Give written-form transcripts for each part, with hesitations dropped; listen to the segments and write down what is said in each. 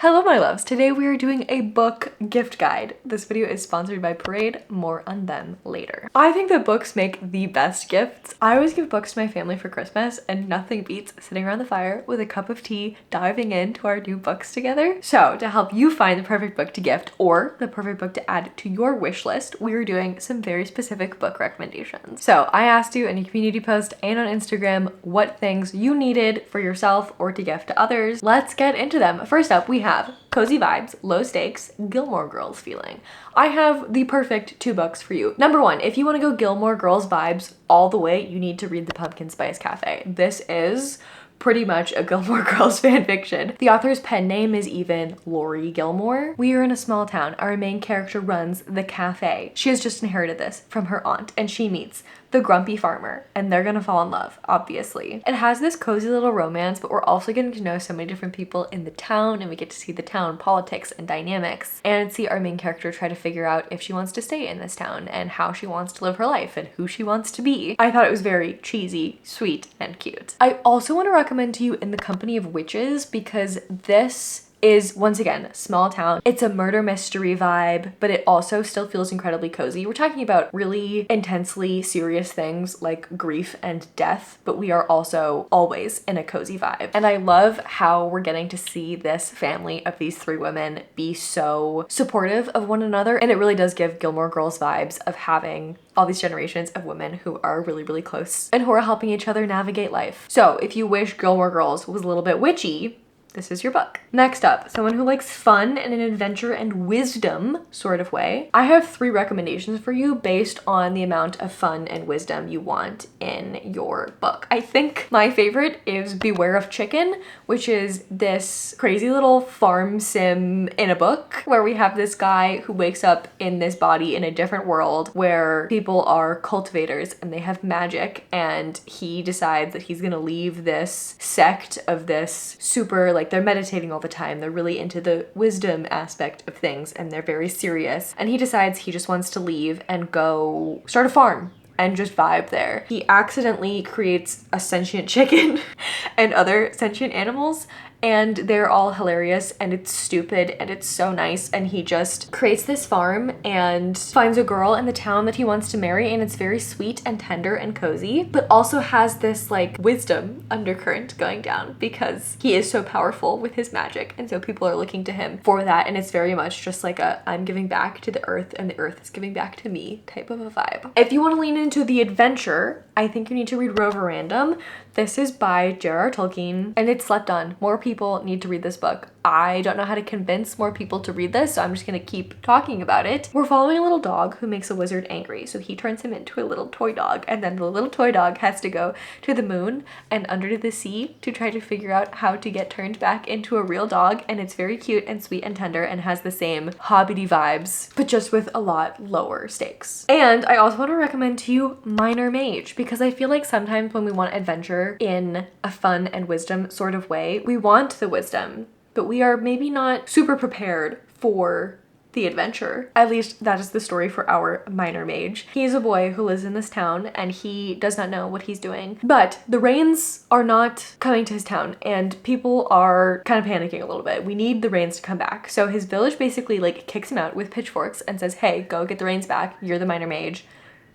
Hello my loves, today we are doing a book gift guide. This video is sponsored by Parade, more on them later. I think that books make the best gifts. I always give books to my family for Christmas and nothing beats sitting around the fire with a cup of tea, diving into our new books together. So to help you find the perfect book to gift or the perfect book to add to your wish list, we are doing some very specific book recommendations. So I asked you in a community post and on Instagram what things you needed for yourself or to gift to others. Let's get into them. First up, we have cozy vibes, low stakes, Gilmore Girls feeling. I have the perfect two books for you. Number one, if you want to go Gilmore Girls vibes all the way, you need to read The Pumpkin Spice Cafe. This is pretty much a Gilmore Girls fanfiction. The author's pen name is even Lori Gilmore. We are in a small town. Our main character runs the cafe. She has just inherited this from her aunt and she meets the grumpy farmer and they're gonna fall in love, obviously. It has this cozy little romance, but we're also getting to know so many different people in the town and we get to see the town politics and dynamics and see our main character try to figure out if she wants to stay in this town and how she wants to live her life and who she wants to be. I thought it was very cheesy, sweet, and cute. I also want to recommend to you In the Company of Witches because this is, once again, small town. It's a murder mystery vibe, but it also still feels incredibly cozy. We're talking about really intensely serious things like grief and death, but we are also always in a cozy vibe. And I love how we're getting to see this family of these three women be so supportive of one another. And it really does give Gilmore Girls vibes of having all these generations of women who are really, really close and who are helping each other navigate life. So if you wish Gilmore Girls was a little bit witchy, this is your book. Next up, someone who likes fun and an adventure and wisdom sort of way. I have three recommendations for you based on the amount of fun and wisdom you want in your book. I think my favorite is Beware of Chicken, which is this crazy little farm sim in a book where we have this guy who wakes up in this body in a different world where people are cultivators and they have magic, and he decides that he's gonna leave this sect of this super, like, they're meditating all the time. They're really into the wisdom aspect of things and they're very serious. And he decides he just wants to leave and go start a farm and just vibe there. He accidentally creates a sentient chicken and other sentient animals, and they're all hilarious and it's stupid and it's so nice. And he just creates this farm and finds a girl in the town that he wants to marry, and it's very sweet and tender and cozy, but also has this like wisdom undercurrent going down because he is so powerful with his magic, and so people are looking to him for that. And it's very much just like a I'm giving back to the earth and the earth is giving back to me type of a vibe. If you want to lean into the adventure, I think you need to read Rhode Random. This is by J.R.R. Tolkien and it's slept on. More people need to read this book. I don't know how to convince more people to read this, so I'm just gonna keep talking about it. We're following a little dog who makes a wizard angry, so he turns him into a little toy dog, and then the little toy dog has to go to the moon and under the sea to try to figure out how to get turned back into a real dog, and it's very cute and sweet and tender and has the same hobbity vibes, but just with a lot lower stakes. And I also want to recommend to you Minor Mage, because I feel like sometimes when we want adventure in a fun and wisdom sort of way, we want the wisdom, but we are maybe not super prepared for the adventure. At least that is the story for our Minor Mage. He is a boy who lives in this town and he does not know what he's doing, but the rains are not coming to his town and people are kind of panicking a little bit. We need the rains to come back. So his village basically like kicks him out with pitchforks and says, hey, go get the rains back. You're the Minor Mage.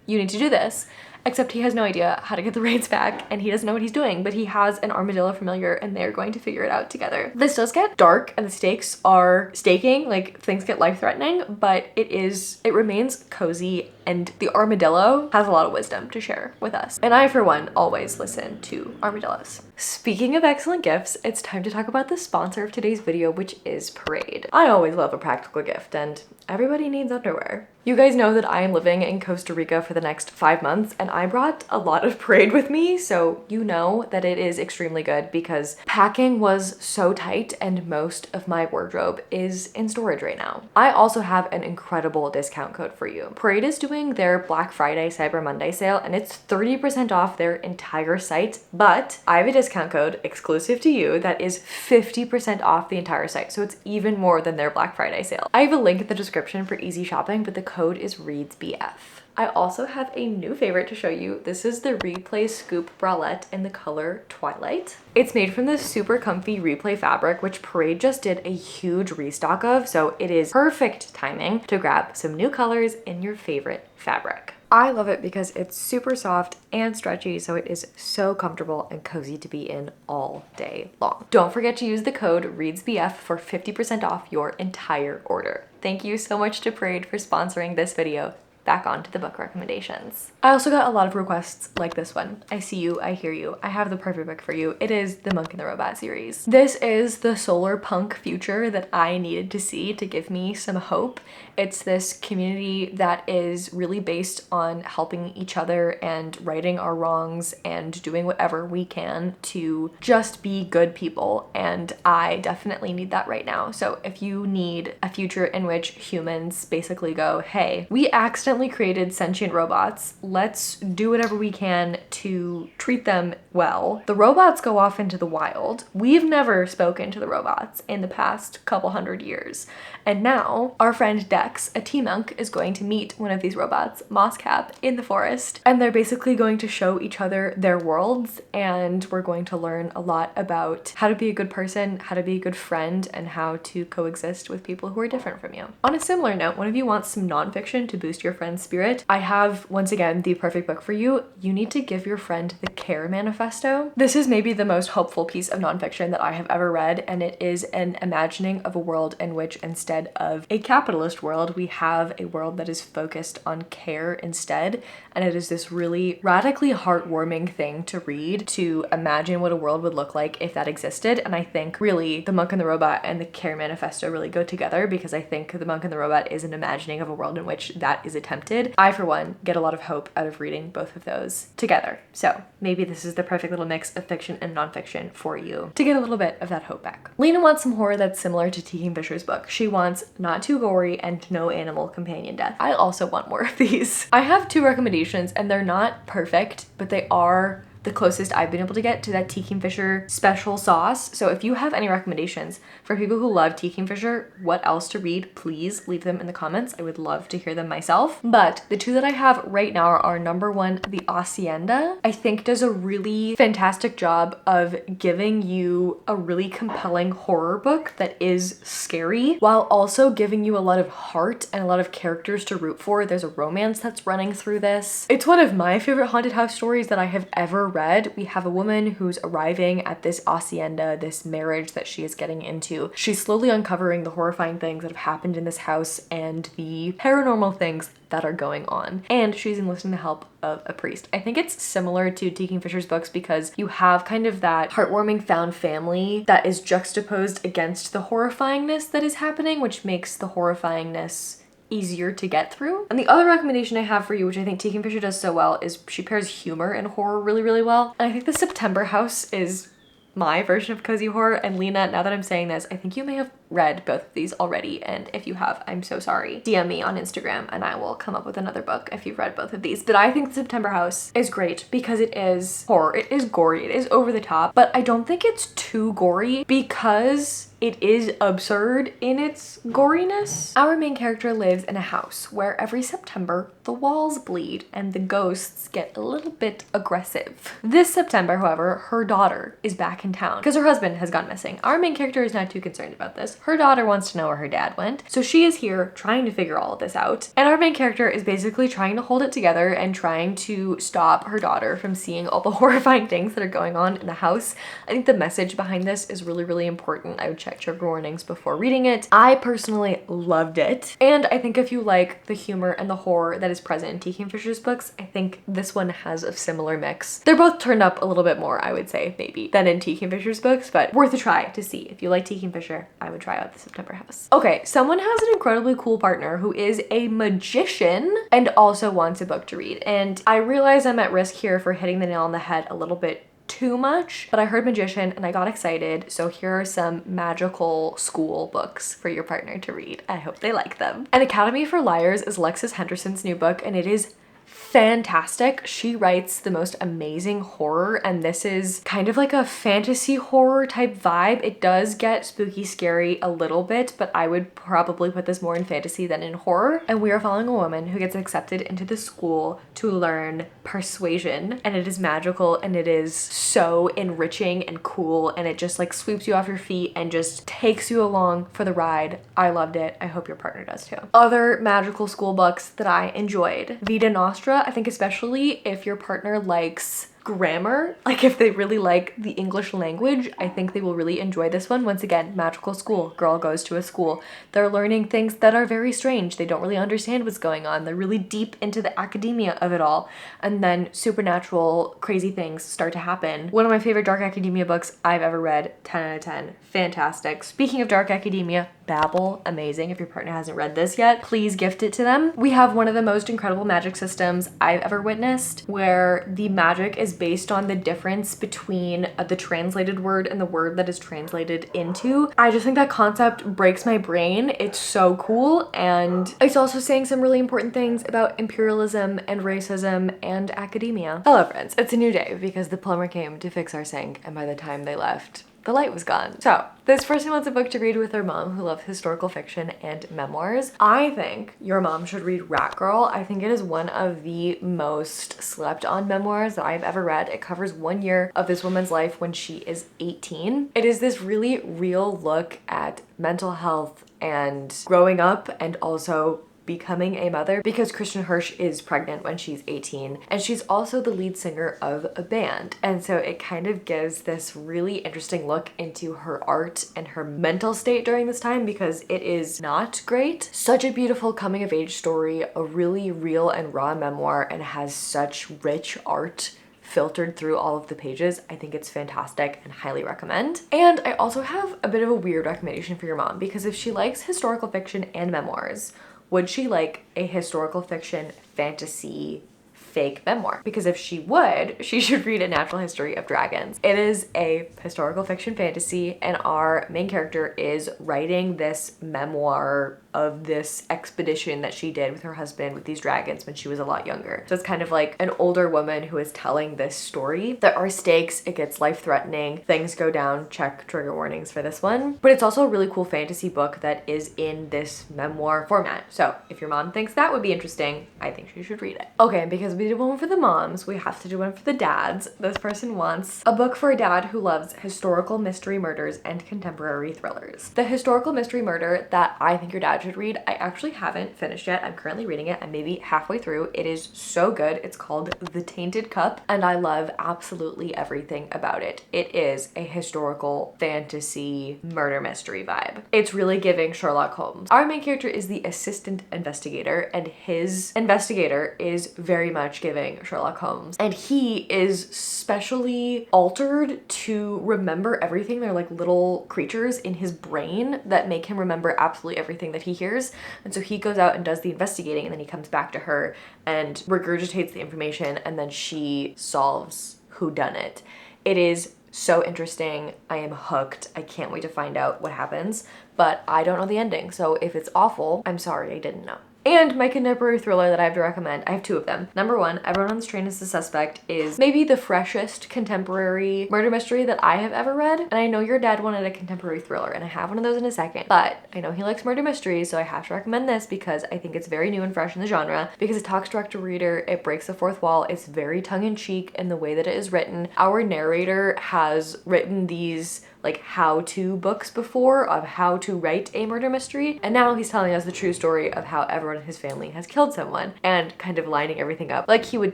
You need to do this. Except he has no idea how to get the rains back and he doesn't know what he's doing, but he has an armadillo familiar and they're going to figure it out together. This does get dark and the stakes are staking, like things get life-threatening, but it remains cozy, and the armadillo has a lot of wisdom to share with us. And I, for one, always listen to armadillos. Speaking of excellent gifts, it's time to talk about the sponsor of today's video, which is Parade. I always love a practical gift and everybody needs underwear. You guys know that I am living in Costa Rica for the next 5 months and I brought a lot of Parade with me, so you know that it is extremely good because packing was so tight and most of my wardrobe is in storage right now. I also have an incredible discount code for you. Parade is doing their Black Friday Cyber Monday sale and it's 30% off their entire site, but I have a discount code exclusive to you that is 50% off the entire site. So it's even more than their Black Friday sale. I have a link in the description for easy shopping, but the code is ReadsBF. I also have a new favorite to show you. This is the Replay Scoop Bralette in the color Twilight. It's made from this super comfy Replay fabric, which Parade just did a huge restock of, so it is perfect timing to grab some new colors in your favorite fabric. I love it because it's super soft and stretchy, so it is so comfortable and cozy to be in all day long. Don't forget to use the code ReadsBF for 50% off your entire order. Thank you so much to Parade for sponsoring this video. Back on to the book recommendations. I also got a lot of requests like this one. I see you, I hear you, I have the perfect book for you. It is the Monk and the Robot series. This is the solar punk future that I needed to see to give me some hope. It's this community that is really based on helping each other and righting our wrongs and doing whatever we can to just be good people. And I definitely need that right now. So if you need a future in which humans basically go, hey, we accidentally created sentient robots, let's do whatever we can to treat them well. The robots go off into the wild. We've never spoken to the robots in the past couple hundred years. And now our friend Dex, a T-Monk, is going to meet one of these robots, Mosscap, in the forest. And they're basically going to show each other their worlds, and we're going to learn a lot about how to be a good person, how to be a good friend, and how to coexist with people who are different from you. On a similar note, one of you wants some nonfiction to boost your friend's spirit. I have, once again, the perfect book for you. You need to give your friend the Care Manifesto. This is maybe the most hopeful piece of nonfiction that I have ever read, and it is an imagining of a world in which instead of a capitalist world, we have a world that is focused on care instead. And it is this really radically heartwarming thing to read, to imagine what a world would look like if that existed. And I think really The Monk and the Robot and the Care Manifesto really go together, because I think The Monk and the Robot is an imagining of a world in which that is attempted. I, for one, get a lot of hope out of reading both of those together. So maybe this is the perfect little mix of fiction and nonfiction for you to get a little bit of that hope back. Lena wants some horror that's similar to T. Kingfisher's book. She wants not too gory and no animal companion death. I also want more of these. I have two recommendations, and they're not perfect, but they are the closest I've been able to get to that T. Kingfisher special sauce. So if you have any recommendations for people who love T. Kingfisher, what else to read, please leave them in the comments. I would love to hear them myself. But the two that I have right now are number one, The Hacienda. I think does a really fantastic job of giving you a really compelling horror book that is scary while also giving you a lot of heart and a lot of characters to root for. There's a romance that's running through this. It's one of my favorite haunted house stories that I have ever read. We have a woman who's arriving at this hacienda, this marriage that she is getting into. She's slowly uncovering the horrifying things that have happened in this house and the paranormal things that are going on. And she's enlisting the help of a priest. I think it's similar to T. Kingfisher's books because you have kind of that heartwarming found family that is juxtaposed against the horrifyingness that is happening, which makes the horrifyingness easier to get through. And the other recommendation I have for you, which I think T. Kingfisher does so well, is she pairs humor and horror really, really well. And I think The September House is my version of cozy horror. And Lena, now that I'm saying this, I think you may have read both of these already, and if you have, I'm so sorry. DM me on Instagram and I will come up with another book if you've read both of these. But I think The September House is great because it is horror, it is gory, it is over the top, but I don't think it's too gory because it is absurd in its goriness. Our main character lives in a house where every September the walls bleed and the ghosts get a little bit aggressive. This September, however, her daughter is back in town because her husband has gone missing. Our main character is not too concerned about this. Her daughter wants to know where her dad went. So she is here trying to figure all of this out. And our main character is basically trying to hold it together and trying to stop her daughter from seeing all the horrifying things that are going on in the house. I think the message behind this is really, really important. I would check trigger warnings before reading it. I personally loved it. And I think if you like the humor and the horror that is present in T. Kingfisher's books, I think this one has a similar mix. They're both turned up a little bit more, I would say, maybe, than in T. Kingfisher's books, but worth a try to see. If you like T. Kingfisher, I would try out The September House. Okay, someone has an incredibly cool partner who is a magician and also wants a book to read. And I realize I'm at risk here for hitting the nail on the head a little bit too much, but I heard magician and I got excited. So here are some magical school books for your partner to read. I hope they like them. An Academy for Liars is Lexis Henderson's new book, and it is fantastic. She writes the most amazing horror, and this is kind of like a fantasy horror type vibe. It does get spooky scary a little bit, but I would probably put this more in fantasy than in horror. And we are following a woman who gets accepted into the school to learn persuasion, and it is magical and it is so enriching and cool, and it just like sweeps you off your feet and just takes you along for the ride. I loved it. I hope your partner does too. Other magical school books that I enjoyed: Vita Nostra. I think especially if your partner likes grammar, like if they really like the English language, I think they will really enjoy this one. Once again, magical school. Girl goes to a school. They're learning things that are very strange. They don't really understand what's going on. They're really deep into the academia of it all. And then supernatural crazy things start to happen. One of my favorite dark academia books I've ever read. 10 out of 10. Fantastic. Speaking of dark academia, Babel, amazing. If your partner hasn't read this yet, please gift it to them. We have one of the most incredible magic systems I've ever witnessed, where the magic is based on the difference between the translated word and the word that is translated into. I just think that concept breaks my brain. It's so cool, and it's also saying some really important things about imperialism and racism and academia. Hello friends, it's a new day because the plumber came to fix our sink, and by the time they left, the light was gone. So this person wants a book to read with her mom who loves historical fiction and memoirs. I think your mom should read Rat Girl. I think it is one of the most slept on memoirs that I've ever read. It covers 1 year of this woman's life when she is 18. It is this really real look at mental health and growing up, and also becoming a mother, because Kristen Hirsch is pregnant when she's 18, and she's also the lead singer of a band. And so it kind of gives this really interesting look into her art and her mental state during this time, because it is not great. Such a beautiful coming of age story, a really real and raw memoir, and has such rich art filtered through all of the pages. I think it's fantastic and highly recommend. And I also have a bit of a weird recommendation for your mom, because if she likes historical fiction and memoirs, would she like a historical fiction fantasy fake memoir? Because if she would, she should read A Natural History of Dragons. It is a historical fiction fantasy, and our main character is writing this memoir of this expedition that she did with her husband with these dragons when she was a lot younger. So it's kind of like an older woman who is telling this story. There are stakes, it gets life-threatening, things go down, check trigger warnings for this one. But it's also a really cool fantasy book that is in this memoir format. So if your mom thinks that would be interesting, I think she should read it. Okay, because we did one for the moms, we have to do one for the dads. This person wants a book for a dad who loves historical mystery murders and contemporary thrillers. The historical mystery murder that I think your dad should read, I actually haven't finished yet. I'm currently reading it. I'm maybe halfway through. It is so good. It's called The Tainted Cup, and I love absolutely everything about it. It is a historical fantasy murder mystery vibe. It's really giving Sherlock Holmes. Our main character is the assistant investigator, and his investigator is very much giving Sherlock Holmes, and he is specially altered to remember everything. They're like little creatures in his brain that make him remember absolutely everything that he hears. And so he goes out and does the investigating, and then he comes back to her and regurgitates the information, and then she solves whodunit. It is so interesting. I am hooked. I can't wait to find out what happens, but I don't know the ending. So if it's awful, I'm sorry, I didn't know. And my contemporary thriller that I have to recommend, I have two of them. Number one, Everyone on this Train is a Suspect, is maybe the freshest contemporary murder mystery that I have ever read. And I know your dad wanted a contemporary thriller, and I have one of those in a second, but I know he likes murder mysteries, so I have to recommend this because I think it's very new and fresh in the genre, because it talks direct to reader, it breaks the fourth wall, it's very tongue-in-cheek in the way that it is written. Our narrator has written these like how-to books before of how to write a murder mystery, and now he's telling us the true story of how everyone in his family has killed someone, and kind of lining everything up like he would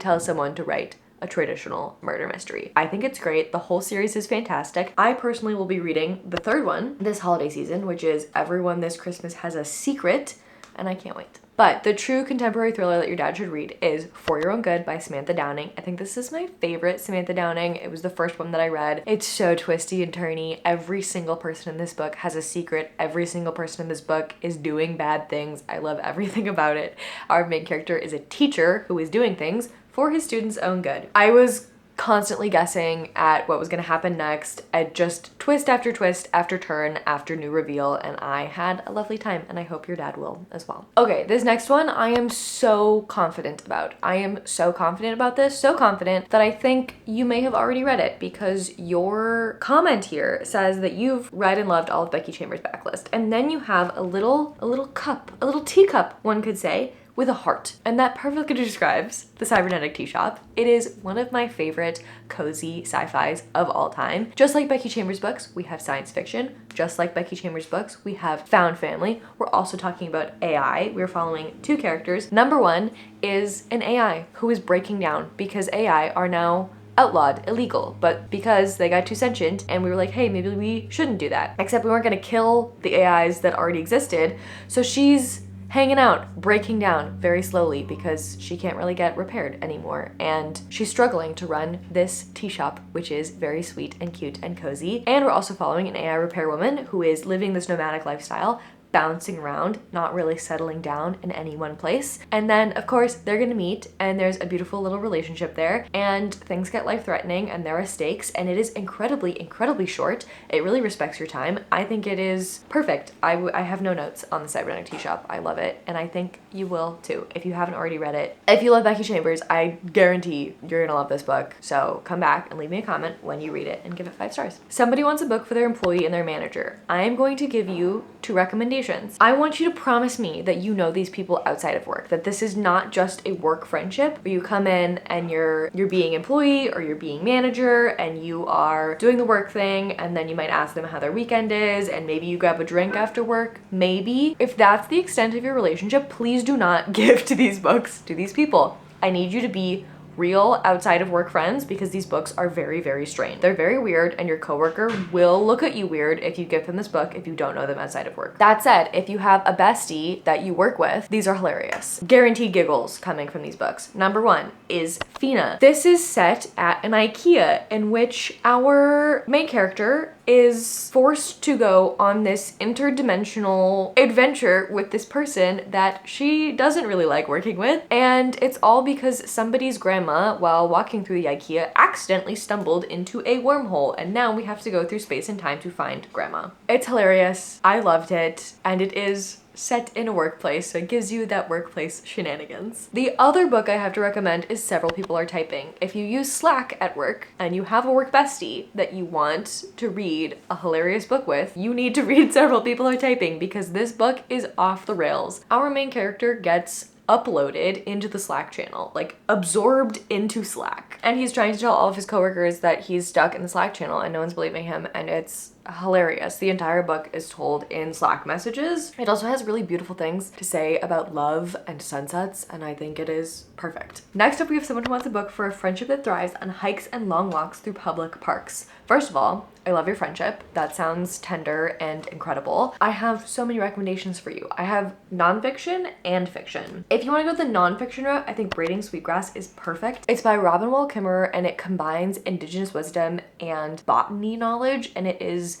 tell someone to write a traditional murder mystery. I think it's great. The whole series is fantastic. I personally will be reading the third one this holiday season, which is Everyone This Christmas Has a Secret, and I can't wait. But the true contemporary thriller that your dad should read is For Your Own Good by Samantha Downing. I think this is my favorite Samantha Downing. It was the first one that I read. It's so twisty and turny. Every single person in this book has a secret. Every single person in this book is doing bad things. I love everything about it. Our main character is a teacher who is doing things for his students' own good. I was constantly guessing at what was gonna happen next, at just twist after twist after turn after new reveal, and I had a lovely time, and I hope your dad will as well. Okay, this next one I am so confident about. I am so confident about this, so confident that I think you may have already read it because your comment here says that you've read and loved all of Becky Chambers' backlist. And then you have a little cup, a little teacup, one could say, with a heart. And that perfectly describes the Cybernetic Tea Shop. It is one of my favorite cozy sci-fis of all time. Just like Becky Chambers' books, we have science fiction. Just like Becky Chambers' books, we have found family. We're also talking about AI. We're following two characters. Number one is an AI who is breaking down because AI are now outlawed, illegal, but because they got too sentient and we were like, hey, maybe we shouldn't do that. Except we weren't gonna kill the AIs that already existed. So she's hanging out, breaking down very slowly because she can't really get repaired anymore. And she's struggling to run this tea shop, which is very sweet and cute and cozy. And we're also following an AI repair woman who is living this nomadic lifestyle, bouncing around, not really settling down in any one place. And then of course they're gonna meet and there's a beautiful little relationship there and things get life-threatening and there are stakes and it is incredibly short. It really respects your time. I think it is perfect. I have no notes on the Cybernetic Tea Shop. I love it and I think you will too if you haven't already read it. If you love Becky Chambers, I guarantee you're gonna love this book. So come back and leave me a comment when you read it and give it 5 stars. Somebody wants a book for their employee and their manager. I am going to give you 2 recommendations. I want you to promise me that you know these people outside of work, that this is not just a work friendship where you come in and you're being employee or you're being manager and you are doing the work thing and then you might ask them how their weekend is and maybe you grab a drink after work. Maybe. If that's the extent of your relationship, please do not give to these books to these people. I need you to be real outside of work friends because these books are very strange. They're very weird and your coworker will look at you weird if you give them this book if you don't know them outside of work. That said, if you have a bestie that you work with, these are hilarious. Guaranteed giggles coming from these books. Number 1 is Fina. This is set at an IKEA in which our main character is forced to go on this interdimensional adventure with this person that she doesn't really like working with. And it's all because somebody's grandma, while walking through the IKEA, accidentally stumbled into a wormhole. And now we have to go through space and time to find grandma. It's hilarious. I loved it. And it is set in a workplace, so it gives you that workplace shenanigans. The other book I have to recommend is Several People Are Typing. If you use Slack at work and you have a work bestie that you want to read a hilarious book with, you need to read Several People Are Typing because this book is off the rails. Our main character gets uploaded into the Slack channel, like absorbed into Slack. And he's trying to tell all of his coworkers that he's stuck in the Slack channel and no one's believing him, and it's hilarious. The entire book is told in Slack messages. It also has really beautiful things to say about love and sunsets, and I think it is perfect. Next up, we have someone who wants a book for a friendship that thrives on hikes and long walks through public parks. First of all, I love your friendship. That sounds tender and incredible. I have so many recommendations for you. I have nonfiction and fiction. If you want to go the nonfiction route, I think Braiding Sweetgrass is perfect. It's by Robin Wall Kimmerer and it combines indigenous wisdom and botany knowledge, and it is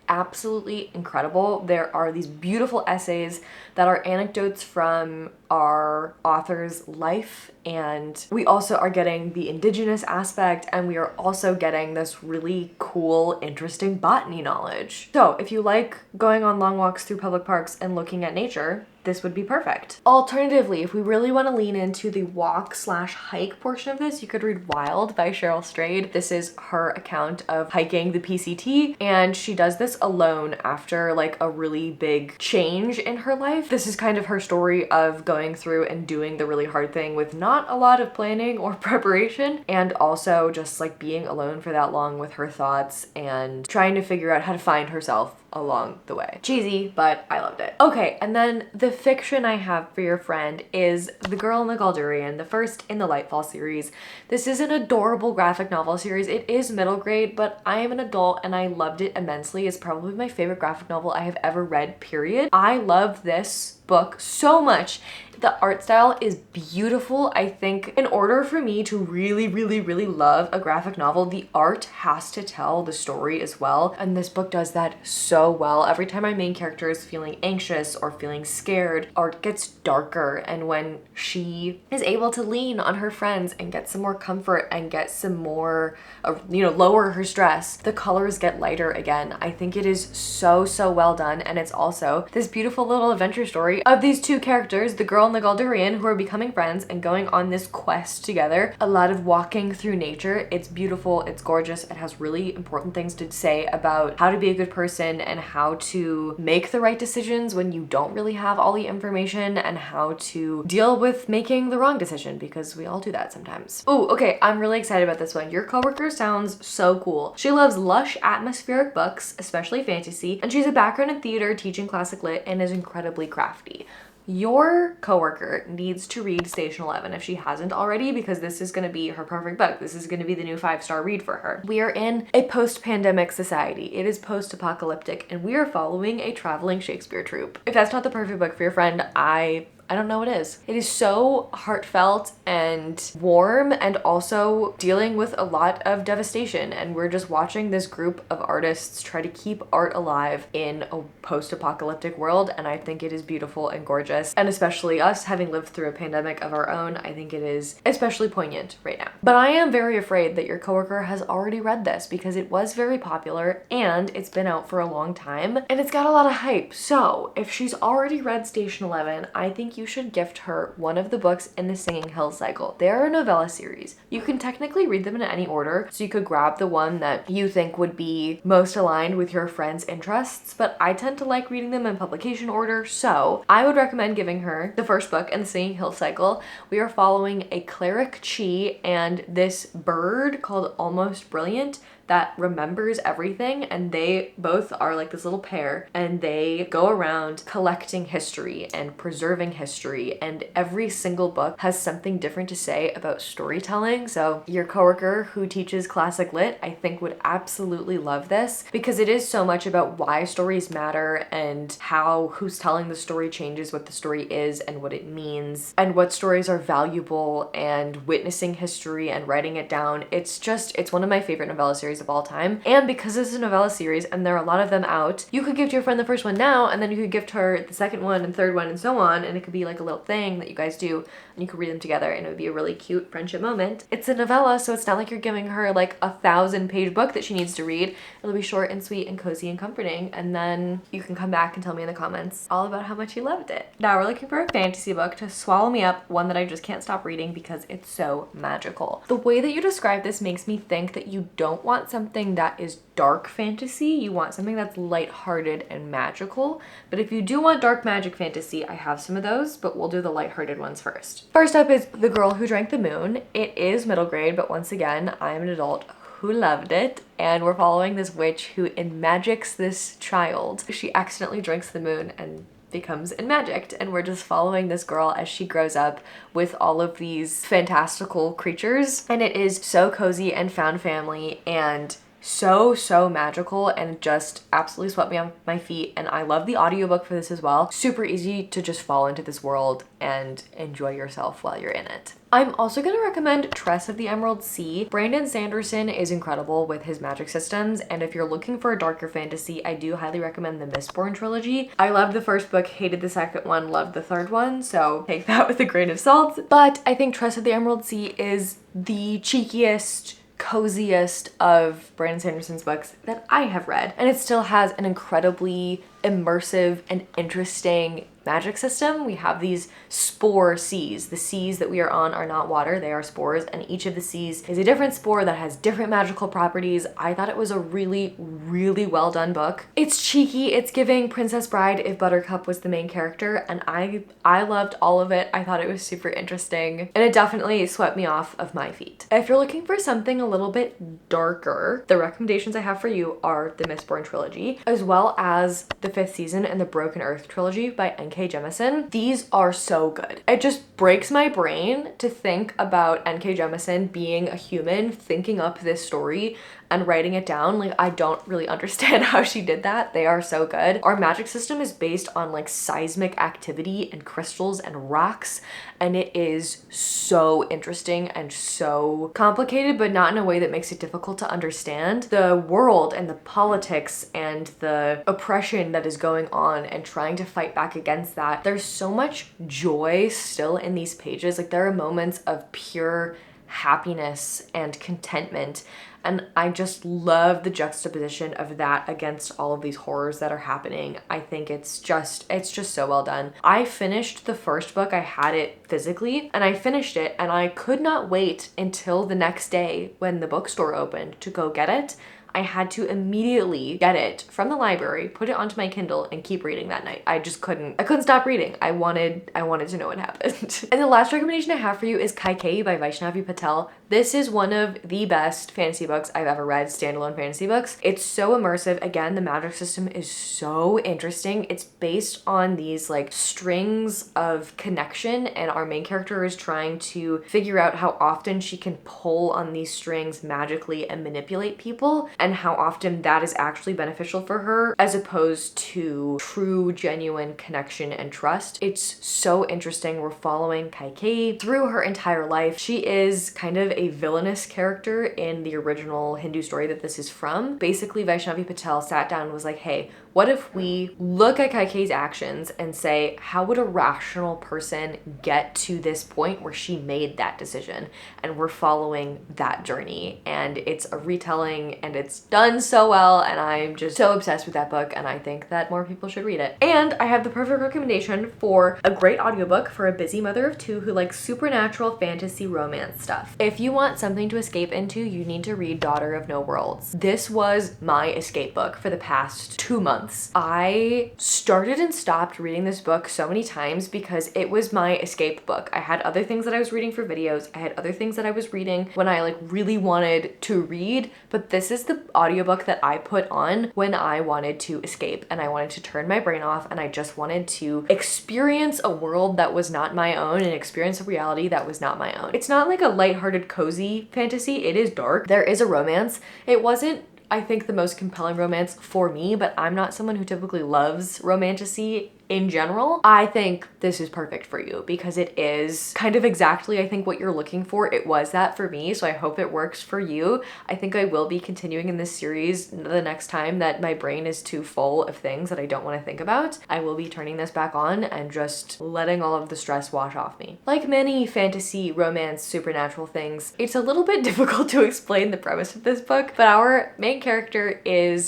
absolutely incredible. There are these beautiful essays that are anecdotes from our author's life, and we also are getting the indigenous aspect, and we are also getting this really cool, interesting botany knowledge. So if you like going on long walks through public parks and looking at nature, this would be perfect. Alternatively, if we really want to lean into the walk/hike portion of this, you could read Wild by Cheryl Strayed. This is her account of hiking the PCT, and she does this alone after like a really big change in her life. This is kind of her story of going through and doing the really hard thing with not a lot of planning or preparation, and also just like being alone for that long with her thoughts and trying to figure out how to find herself along the way. Cheesy, but I loved it. Okay, and then the fiction I have for your friend is The Girl in the Galdurian, the first in the Lightfall series. This is an adorable graphic novel series. It is middle grade, but I am an adult and I loved it immensely. It's probably my favorite graphic novel I have ever read, period. I love this book so much. The art style is beautiful. I think in order for me to really, really, really love a graphic novel, the art has to tell the story as well. And this book does that so well. Every time my main character is feeling anxious or feeling scared, art gets darker. And when she is able to lean on her friends and get some more comfort and get some more, lower her stress, the colors get lighter again. I think it is so, so well done. And it's also this beautiful little adventure story of these two characters, the girl and the Galdurian, who are becoming friends and going on this quest together. A lot of walking through nature. It's beautiful. It's gorgeous. It has really important things to say about how to be a good person and how to make the right decisions when you don't really have all the information, and how to deal with making the wrong decision, because we all do that sometimes. Oh, okay. I'm really excited about this one. Your coworker sounds so cool. She loves lush atmospheric books, especially fantasy, and she's a background in theater, teaching classic lit, and is incredibly crafty. Your coworker needs to read Station 11 if she hasn't already, because this is going to be her perfect book. This is going to be the new 5-star read for her. We are in a post-pandemic society. It is post-apocalyptic, and we are following a traveling Shakespeare troupe. If that's not the perfect book for your friend, I don't know what is. It is so heartfelt and warm, and also dealing with a lot of devastation. And we're just watching this group of artists try to keep art alive in a post-apocalyptic world. And I think it is beautiful and gorgeous. And especially us having lived through a pandemic of our own, I think it is especially poignant right now. But I am very afraid that your coworker has already read this, because it was very popular and it's been out for a long time and it's got a lot of hype. So if she's already read Station 11, I think you should gift her one of the books in the Singing Hills cycle. They are a novella series. You can technically read them in any order, so you could grab the one that you think would be most aligned with your friend's interests, but I tend to like reading them in publication order, so I would recommend giving her the first book in the Singing Hills cycle. We are following a cleric Chi and this bird called Almost Brilliant that remembers everything, and they both are like this little pair, and they go around collecting history and preserving history, and every single book has something different to say about storytelling. So your coworker who teaches classic lit, I think, would absolutely love this, because it is so much about why stories matter and how who's telling the story changes what the story is and what it means, and what stories are valuable, and witnessing history and writing it down. It's one of my favorite novella series of all time. And because this is a novella series and there are a lot of them out, you could gift your friend the first one now, and then you could gift her the second one and third one and so on, and it could be like a little thing that you guys do, and you could read them together, and it would be a really cute friendship moment. It's a novella, so it's not like you're giving her like a 1,000-page book that she needs to read. It'll be short and sweet and cozy and comforting, and then you can come back and tell me in the comments all about how much you loved it. Now we're looking for a fantasy book to swallow me up, one that I just can't stop reading because it's so magical. The way that you describe this makes me think that you don't want something that is dark fantasy. You want something that's lighthearted and magical. But if you do want dark magic fantasy, I have some of those, but we'll do the lighthearted ones first. First up is The Girl Who Drank the Moon. It is middle grade, but once again, I am an adult who loved it, and we're following this witch who enmagics this child. She accidentally drinks the moon and becomes enmagicked, and we're just following this girl as she grows up with all of these fantastical creatures, and it is so cozy and found family and so magical, and just absolutely swept me off my feet. And I love the audiobook for this as well. Super easy to just fall into this world and enjoy yourself while you're in it. I'm also going to recommend Tress of the Emerald Sea. Brandon Sanderson is incredible with his magic systems, and if you're looking for a darker fantasy, I do highly recommend the Mistborn trilogy. I loved the first book, hated the second one, loved the third one, so take that with a grain of salt. But I think Tress of the Emerald Sea is the cheekiest, coziest of Brandon Sanderson's books that I have read, and it still has an incredibly immersive and interesting magic system. We have these spore seas. The seas that we are on are not water, they are spores, and each of the seas is a different spore that has different magical properties. I thought it was a really well done book. It's cheeky, it's giving Princess Bride if Buttercup was the main character, and I loved all of it. I thought it was super interesting, and it definitely swept me off of my feet. If you're looking for something a little bit darker, the recommendations I have for you are the Mistborn trilogy, as well as the 5th season and the Broken Earth trilogy by N.K. Jemisin. These are so good. It just breaks my brain to think about N.K. Jemisin being a human, thinking up this story and writing it down. Like, I don't really understand how she did that. They are so good. Our magic system is based on like seismic activity and crystals and rocks, and it is so interesting and so complicated, but not in a way that makes it difficult to understand. The world and the politics and the oppression that is going on and trying to fight back against that. There's so much joy still in these pages. Like, there are moments of pure happiness and contentment. And I just love the juxtaposition of that against all of these horrors that are happening. I think it's just so well done. I finished the first book. I had it physically and I finished it, and I could not wait until the next day when the bookstore opened to go get it. I had to immediately get it from the library, put it onto my Kindle, and keep reading that night. I couldn't stop reading. I wanted to know what happened. And the last recommendation I have for you is Kaikeyi by Vaishnavi Patel. This is one of the best fantasy books I've ever read, standalone fantasy books. It's so immersive. Again, the magic system is so interesting. It's based on these like strings of connection, and our main character is trying to figure out how often she can pull on these strings magically and manipulate people, and how often that is actually beneficial for her as opposed to true, genuine connection and trust. It's so interesting. We're following Kaikeyi through her entire life. She is kind of a villainous character in the original Hindu story that this is from. Basically, Vaishnavi Patel sat down and was like, hey, what if we look at Kaikeyi's actions and say, how would a rational person get to this point where she made that decision? And we're following that journey. And it's a retelling, and it's done so well, and I'm just so obsessed with that book, and I think that more people should read it. And I have the perfect recommendation for a great audiobook for a busy mother of two who likes supernatural fantasy romance stuff. If you want something to escape into, you need to read Daughter of No Worlds. This was my escape book for the past 2 months. I started and stopped reading this book so many times because it was my escape book. I had other things that I was reading for videos. I had other things that I was reading when I like really wanted to read, but this is the audiobook that I put on when I wanted to escape and I wanted to turn my brain off, and I just wanted to experience a world that was not my own and experience a reality that was not my own. It's not like a lighthearted, cozy fantasy. It is dark. There is a romance. It wasn't, I think, the most compelling romance for me, but I'm not someone who typically loves romantasy in general. I think this is perfect for you because it is kind of exactly, I think, what you're looking for. It was that for me, so I hope it works for you. I think I will be continuing in this series the next time that my brain is too full of things that I don't want to think about. I will be turning this back on and just letting all of the stress wash off me. Like many fantasy, romance, supernatural things, it's a little bit difficult to explain the premise of this book, but our main character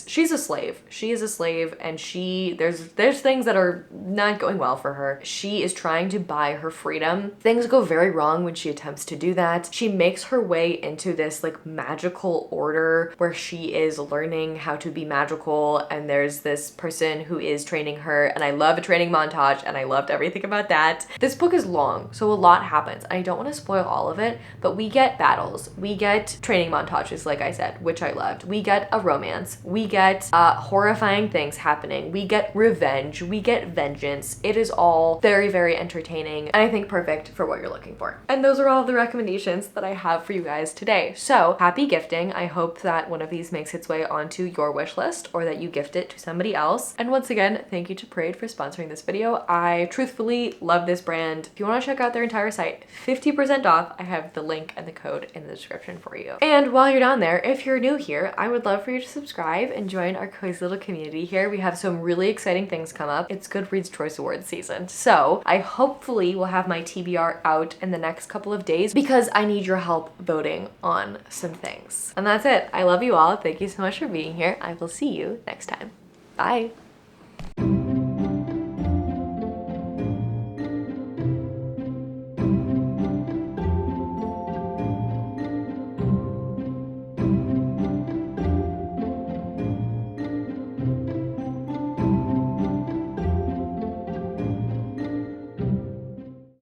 she's a slave. She is a slave, and there's things that are not going well for her. She is trying to buy her freedom. Things go very wrong when she attempts to do that. She makes her way into this like magical order where she is learning how to be magical, and there's this person who is training her, and I love a training montage, and I loved everything about that. This book is long, so a lot happens. I don't want to spoil all of it, but we get battles. We get training montages, like I said, which I loved. We get a romance. We get horrifying things happening. We get revenge. We get vengeance. It is all very, very entertaining, and I think perfect for what you're looking for. And those are all the recommendations that I have for you guys today. So happy gifting. I hope that one of these makes its way onto your wish list, or that you gift it to somebody else. And once again, thank you to Parade for sponsoring this video. I truthfully love this brand. If you want to check out their entire site, 50% off. I have the link and the code in the description for you. And while you're down there, if you're new here, I would love for you to subscribe and join our cozy little community here. We have some really exciting things come up. It's Goodreads Choice Awards season. So I hopefully will have my TBR out in the next couple of days because I need your help voting on some things. And that's it. I love you all. Thank you so much for being here. I will see you next time. Bye.